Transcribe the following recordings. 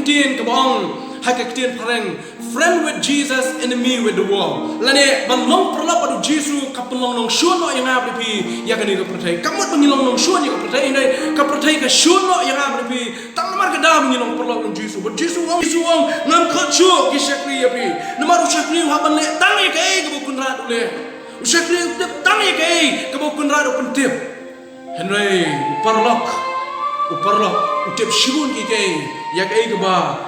contain kabong Hakaktin pareng friend with Jesus, enemy with the world. Lani balong perla padu Jisu kapelong nong shuno yang abripi yang kini kepercayai. Kamu mengilong nong shuno yang kepercayai ini kepercayai ke shuno yang abripi. Tak lemar kedah mengilong perla nong Jisu. But Jisu wong ngam kacau kisahri api. Namar usahri haban le tangi kei kebukun rat ule. Usahri tip tangi kei kebukun rat open tip. Henry Paralok utip shibun kei yang kei keba.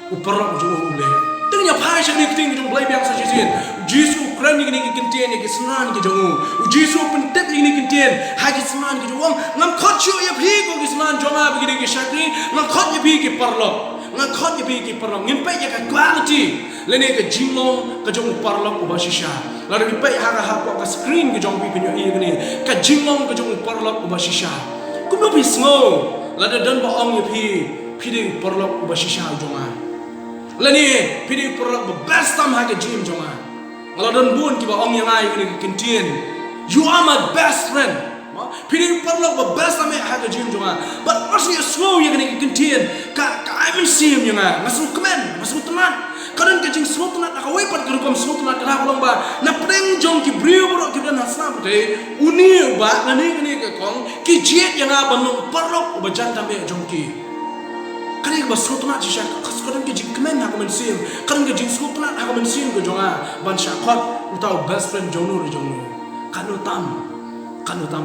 Uparok jo ule tengnya phai shani ting jong blai biang sa jisin Jisu Ukraine ni kintian ni kisnan ki jong Jisu pentet ni kintian ha kisnan ki jong ngam khotchu ya phi ko kisnan jonga bi ki shakri ngam khot ya phi ki parlok ngam khot ya phi ki parlok ngim pe ya ka quality lene ka jinglong ka jong parlok ko basisha la ri pe ha ka screen ki jong bi ki ni ka jinglong ka jong parlok ko basisha kum no bi smo la da dan ba ong ya phi de parlok ko basisha jonga Lani pidi perlu best time hake jim jonga. Kalau dan bun kiba ong yang ai kini kintian. You are my best friend. Pidi perlu best time hake jim jonga. But masih slow yang kini kintian. Ka I will see him jonga. Masuk kemen, masuk tenan. Kadang kecing slow tenan. Aku wepat kerupam slow tenan kerap long ba. Na pring jong ki brio bro ki dan hasna putih. Uni ba lani kini ke kong ki jet yang apa nong perlu bajan tambe jong ki. Kali ke basut nak cisha, kadang ke jing kemen aku mensim, kadang ke jing sut nak aku mensim ke jonga, ban syakot, utau best friend jono di jono, kanu tam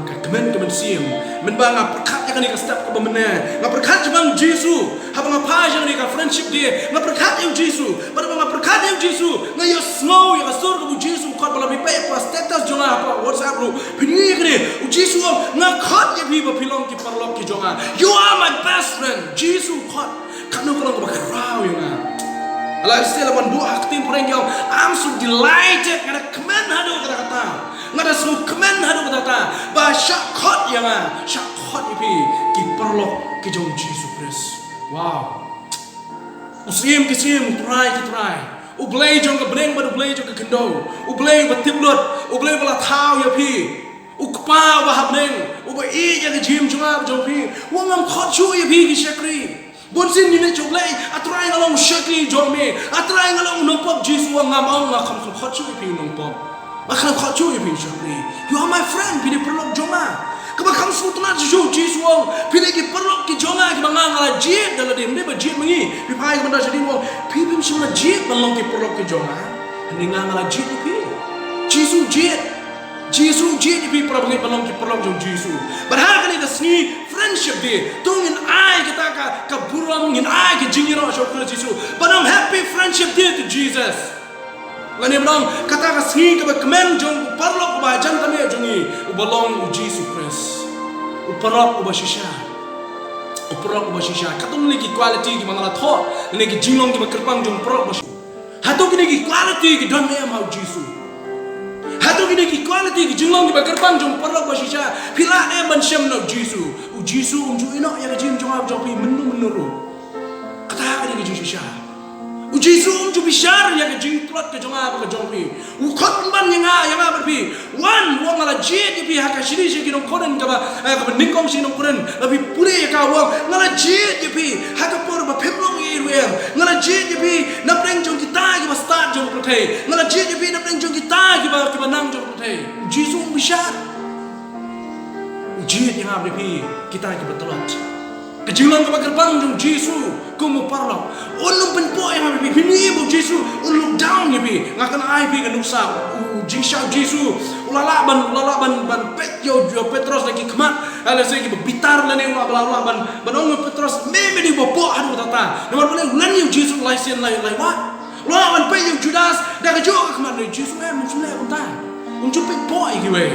ke kemen ke mensim, menbang apa perkat yang ni ke step ke bemene, ngap perkat jemang Jisu, apa ngapa yang ni ke friendship dia, ngap perkat yang Jisu, pada ngap perkat yang Jisu, ngayo snow yang asur ke Jisu, kau bala bipai apa status jonga apa WhatsApp lu, pini ke ni, Jisu ngap kat yang bipa pilong ki parlok ki jonga, you are my best friend, Jisu kat, kanu kalau kau bakarau yang na, alah istilah ban buah aktim pereng yang, I'm so delighted ngada kemen hadu kata, ngada semua kemen hadu kata, bah syakot yang na, syakot ipi ki parlok ki jong Jisu Christ, wow, usim kisim try. Ublay jong ke breng bar ublay jong ke kendo, ublay batiblut, ublay bala thau ya pi, ukpa ba habneng, ubai ya ke jim jonga jong pi, wangam khotchu ya pi ki shakri. Bonsin ni choblay, atray ngalong shakri jong me, atray ngalong nongpop Jisu wangam ong ngakam khotchu ya pi nongpop. Akan khotchu ya pi shakri. You are my friend, pi perlok jonga. Kabakam sutna Jisu wong, pi ki perlok ki jonga ki mangala jit dalam dia ba jit mengi, pi pai benda jadi wong, pi semua jit balong ki perlok ki jonga. Ni ngala jit pi. Jisu jit pi perlok ki perlok jong Jisu. Berhak ni dasni friendship dia. Tungin ai kita ka burang ngin ai ki jingiro syukur Jisu. But I'm happy friendship dia to Jesus. Lani belong kata kasih ke kemen jong perlok ba jan tami jongi ubalong Jisu Christ. Uparok ubashisha. Katong ni ki quality ki mangala tho, ni ki jinglong ki kerpang jong perlok bashi. Hato ki ni ki quality ki don me mau Jisu. Hato ki ni ki quality ki jinglong ki kerpang jong perlok bashisha. Pila ban syam no Jisu. Jisu unju ino ya jim jong ab jong pi menuru. Kata ni ki Jisu. Jisu unju bishar ya ke jing plot ke jonga ke jongpi ukot ban yang berpi wan wong ala je di pi haka shiri shi kinong koren ka ba ningkong shi nong koren abi pure ka wong ngala je di pi haka por ba pemlong i ruem ngala je di pi na preng jong kita ki ba start jong prote ngala je di pi na preng jong kita ki ba nang jong prote Jisu bishar je yang berpi kita ki betolot kejulang ke gerbang jong Jisu kumu parlok ulung penpo yang abi bini ibu Jisu ulung down ya bi ngakan ai bi kenusa jingsha Jisu ulala ban pet yo Petrus lagi kemat ala segi bitar lani ulala ban ong Petrus meme di bopo hadu tata nomor boleh ulan yo Jisu laisen lai what lawan pe yo Judas dah kejo kemat ni Jisu musuh unta unju pe po iki we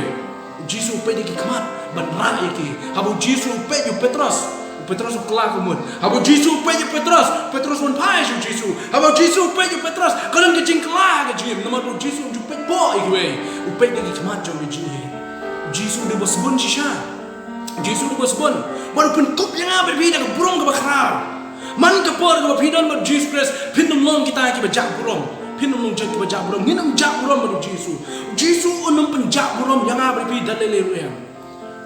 Jisu pe di kemat ban ra iki habu Jisu pe yo Petrus kelak kemun. Habis Jisu pergi Petrus pun pai Jisu. Habis Jisu pergi Petrus, kalau kecing kelak kecing. Nama tu Jisu jupet boy gue. Upet lagi cemat jom kecing. Jisu dia bersebun sisa. Jisu dia bersebun. Walaupun kup yang apa berbeda ke burung ke bakar. Man ke por ke bapidon ber Jesus Christ. Pinum long kita ke bajak burung. Pinum long jat ke bajak burung. Nginam jak burung ber Jisu. Jisu unum penjak burung yang apa berbeda lele ruem.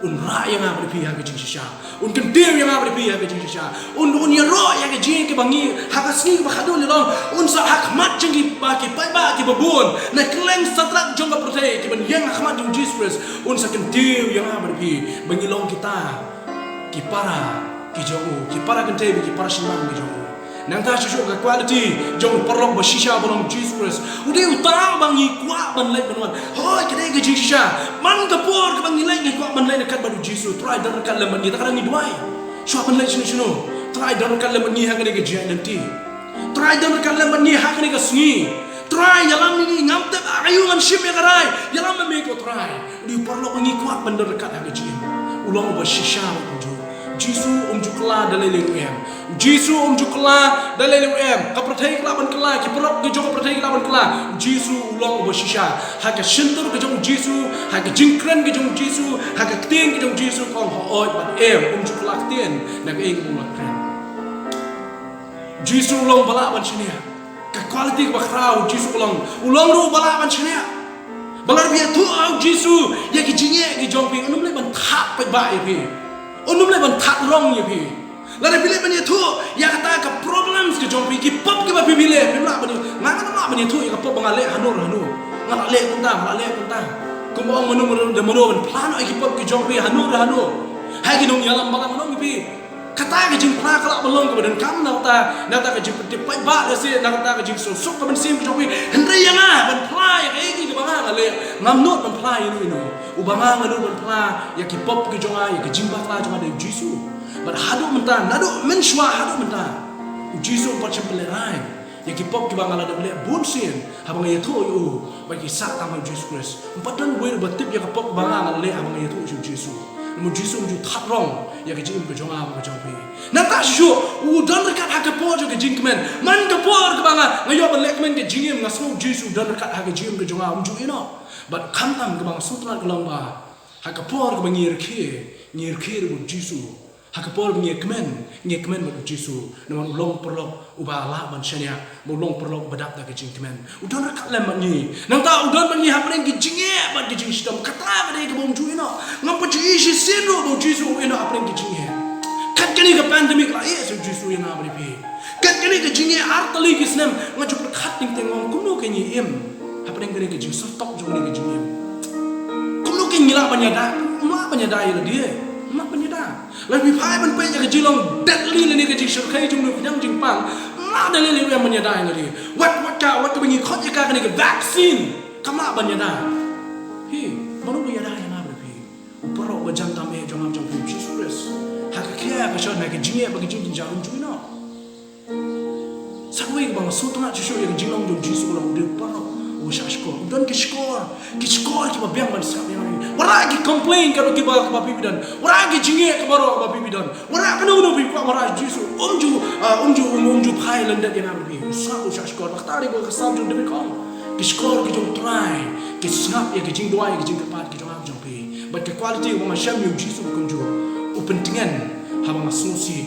ra yang apa di pihak jing shisha kentir yang apa di pihak jing shisha ya ro yang jing ke bangi hak asni ke bakado lelong sa hak mat jing ki ba ki babun na kleng satrak jong ka prote ki ban yang hak mat jing Jesus sa kentir yang apa di bangi long kita ki para kentir ki para senang ki jong nang ta shisho ka quality jong Paralok ba shisha bolong Jesus udah utang bangi kwa ban lek ban hoi kedai ke jing shisha man ka por ka bangi lek kwa ban lek dekat baru Jesus try dar kan leman ni ta kadang ni duai shua ban lek sino try dar kan leman ni hak ni ke jian nanti try dar kan leman ni hak ni ke sngi try yalam ni ngam te ayungan ship ya karai yalam me ko try di Paralok bangi kwa ban dar dekat hak jian ulong ba shisha ko Jisu jukla dalai lewem Jisu jukla dalai lewem kapertai kelaban kela kiperok gejong kapertai kelaban kela Jisu ulong bersisha hak shintur gejong Jisu hak jingkren gejong Jisu hak ketien gejong Jisu kong hooi ban jukla ketien nak ulong kren Jisu ulong balak ban sini ka quality ka bakrau Jisu ulong ru balak ban sini balar biar tu Jisu ya kijinge gejong pi unum le ban thap pe ba pi unum le ban that wrong ye pi la de bile ban ye thu ya kata ka problems ke jong pi ki pop ke ba pi bile pi la ban ngana ma ban ye thu ya ka pop ngale hanu ngana le kunta ko mo monu de mono ban plan ai ki pop ke jong pi hanu ha ki nong yalam balang nong pi kata ke jing pla kala balong ke badan kam na ta ke jing ti pai ba le se na ta ke jing sok ke ban sim ke jong pi hendra yang ban pla ya ke ki ba ngale ngam not ban pla ye no ubanga ngadu ban pla ya ki pop ke jonga ya ke jimba kla jonga de Jisu but hadu menta nadu menshwa hadu menta Jisu pacem pelerai ya ki pop ki bangala de le bunsin habang ya to yo ba ki sak ta Jesus Christ patan we ba tip ya ka pop bangala le habang ya to Jisu mo Jisu ju that wrong ya ke jim ke jonga ba jong na ta shu u dan dekat ha ke po jo ke jingmen man ke por ke banga ngayo ba lekmen ke jingim ngasno Jisu dan dekat ha ke jim ke jonga ju ino but khantam ke bang sutrat ke long ba ha ke por ke bangir ke bu Jisu ha ke por ngir kemen bu Jisu naman long Paralok uba la ban shania mo long Paralok badak ta ke jing kemen udan dekat lem ni nang ta udan ban ni ha preng ke jinge ba ke jing sistem kata ke bom ju ino ngam pa ji shi sino bu Jisu ino ha preng ke jinge kat kini ke pandemic la yes Jisu ina ba pi kat kini ke jinge artali ke snem ngaju perkhat ting tengong kuno ke ni em apa yang kena kerja stop jom ni kerja ni. Kamu kan ngilak penyada, mak penyada ya dia, mak penyada. Lalu pihak ban pay kerja long deadly ni kerja syurkai jom ni yang jingpang, mak dalil yang penyada ya dia. What tu begini kau jika kena ke vaksin, kamu penyada. Hei, mana penyada yang apa ni? Paralok berjam tamai jom Jesus. Hak kia kerja nak kerja bagi jing jarum jom ina. Sakwe bang sutuna Jisu yang jinglong jom Jesus kalau dia Paralok. Usah skor, dan skor ki babiang ban sak yang ni. Wara ki complain kalau ki ba bidan. Wara ki jinge ke baro ba bidan. Wara kanu no bi kwa wara Jisu. Umju phai landat yang abi. Usah skor bakhtari bo khasam jong demi kom. Ki skor ki jong try. Ki snap ya ki jing doai ki jing kepat ki jong jong pi. But the quality of Masam yu Jisu kumju. Upentingan habang asnosi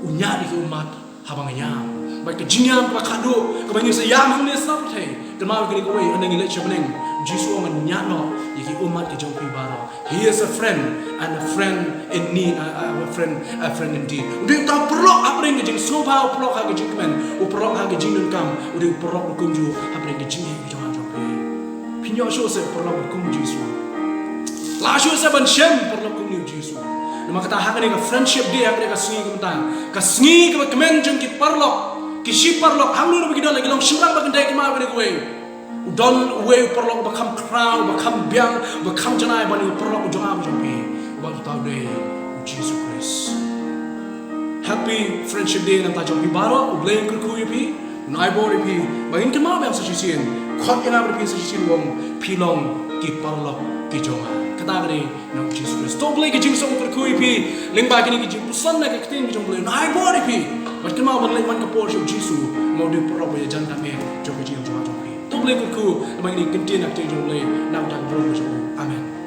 unya di umat habang ayam. Baik kejinyam kado kebanyakan sayam hang ni snap thai. Kemau kini kau ini ngilai cepening Jisu aman nyano yaki umat ke jompi bara. He is a friend and a friend in need, a friend indeed. Udah tahu Paralok apa yang kejing snowball Paralok hagi jing kemen, Paralok hagi jing nunkam, udah Paralok berkunju apa yang kejing ke jompi. Pinyo show se Paralok berkunju Jisu. Lah show se ban shem Paralok berkunju Jisu. Nama kata hak ni ke friendship dia hak ni ke sengi kementang, ke sengi kemen jeng ki Paralok. Kisi Paralok hamlu no begidon lagi long shurang bagandai kemau kini kowe udon we Paralok bakam crown bakam biang bakam janai bani Paralok ujong jompi ubah tahu deh Jesus Christ. Happy friendship day nang tajong baro ubleng kurku pi nai bori pi bangin kemau bang sasisin khot ina pi sasisin wong pilong ki Paralok ki jonga kata gani nang Jesus Christ to bleng ki jingsong kurku pi lingba kini ki jing pusan na ki tin ki jong bleng nai bori pi Macam mana orang lain kapor jom Jisu mau dia Paralok boleh jangan kami jom kerja jom. Tu boleh kuku, abang ini kentin nak jom boleh nak berdoa jom. Amen.